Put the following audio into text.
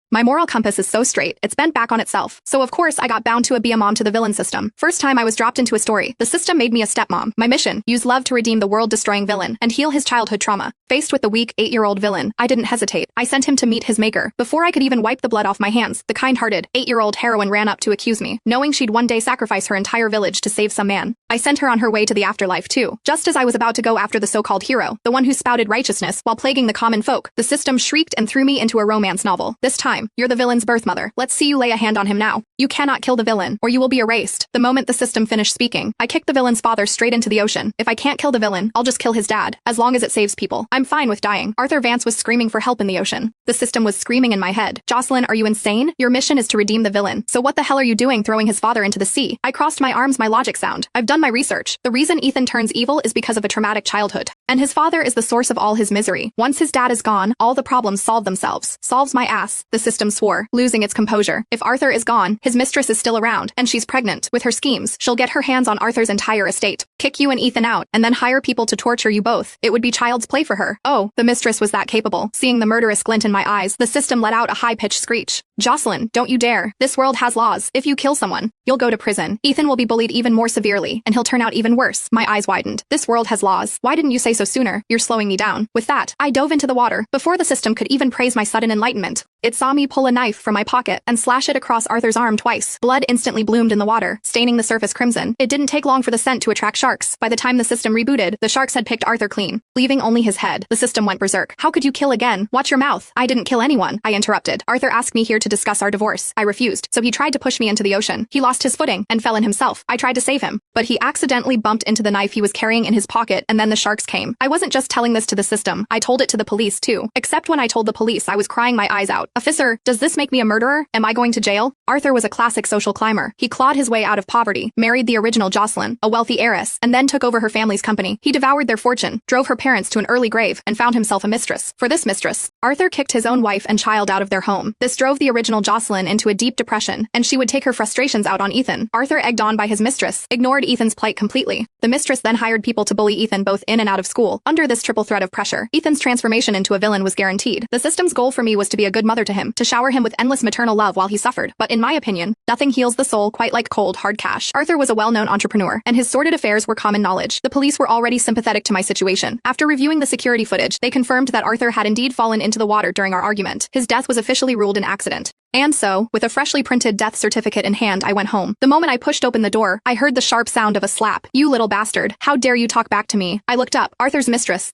My moral compass is so straight, it's bent back on itself. So of course I got bound to be a mom to the villain system. First time I was dropped into a story, the system made me a stepmom. My mission, use love to redeem the world-destroying villain and heal his childhood trauma. Faced with the weak 8-year-old villain, I didn't hesitate. I sent him to meet his maker. Before I could even wipe the blood off my hands, the kind-hearted 8-year-old heroine ran up to accuse me, knowing she'd one day sacrifice her entire village to save some man. I sent her on her way to the afterlife too. Just as I was about to go after the so-called hero, the one who spouted righteousness while plaguing the common folk, the system shrieked and threw me into a romance novel. This time, you're the villain's birth mother. Let's see you lay a hand on him now. You cannot kill the villain, or you will be erased. The moment the system finished speaking, I kicked the villain's father straight into the ocean. If I can't kill the villain, I'll just kill his dad. As long as it saves people, I'm fine with dying. Arthur Vance was screaming for help in the ocean. The system was screaming in my head. Jocelyn, are you insane? Your mission is to redeem the villain. So what the hell are you doing throwing his father into the sea? I crossed my arms, my logic sound. I've done my research. The reason Ethan turns evil is because of a traumatic childhood. And his father is the source of all his misery. Once his dad is gone, all the problems solve themselves. Solves my ass, the system swore, losing its composure. If Arthur is gone, his mistress is still around, and she's pregnant. With her schemes, she'll get her hands on Arthur's entire estate, kick you and Ethan out, and then hire people to torture you both. It would be child's play for her. Oh, the mistress was that capable. Seeing the murderous glint in my eyes, the system let out a high-pitched screech. Jocelyn, don't you dare. This world has laws. If you kill someone, you'll go to prison. Ethan will be bullied even more severely, and he'll turn out even worse. My eyes widened. This world has laws. Why didn't you say so sooner? You're slowing me down. With that, I dove into the water, before the system could even praise my sudden enlightenment. It saw me pull a knife from my pocket and slash it across Arthur's arm twice. Blood instantly bloomed in the water, staining the surface crimson. It didn't take long for the scent to attract sharks. By the time the system rebooted, the sharks had picked Arthur clean, leaving only his head. The system went berserk. How could you kill again? Watch your mouth. I didn't kill anyone, I interrupted. Arthur asked me here to discuss our divorce. I refused, so he tried to push me into the ocean. He lost his footing and fell in himself. I tried to save him, but he accidentally bumped into the knife he was carrying in his pocket, and then the sharks came. I wasn't just telling this to the system, I told it to the police too. Except when I told the police, I was crying my eyes out. Officer, does this make me a murderer? Am I going to jail? Arthur was a classic social climber. He clawed his way out of poverty, married the original Jocelyn, a wealthy heiress, and then took over her family's company. He devoured their fortune, drove her parents to an early grave, and found himself a mistress. For this mistress, Arthur kicked his own wife and child out of their home. This drove the original Jocelyn into a deep depression, and she would take her frustrations out on Ethan. Arthur, egged on by his mistress, ignored Ethan's plight completely. The mistress then hired people to bully Ethan both in and out of school. Under this triple threat of pressure, Ethan's transformation into a villain was guaranteed. The system's goal for me was to be a good mother to him, to shower him with endless maternal love while he suffered. But in my opinion, nothing heals the soul quite like cold, hard cash. Arthur was a well-known entrepreneur, and his sordid affairs were common knowledge. The police were already sympathetic to my situation. After reviewing the security footage, they confirmed that Arthur had indeed fallen into the water during our argument. His death was officially ruled an accident. And so, with a freshly printed death certificate in hand, I went home. The moment I pushed open the door, I heard the sharp sound of a slap. You little bastard. How dare you talk back to me? I looked up. Arthur's mistress,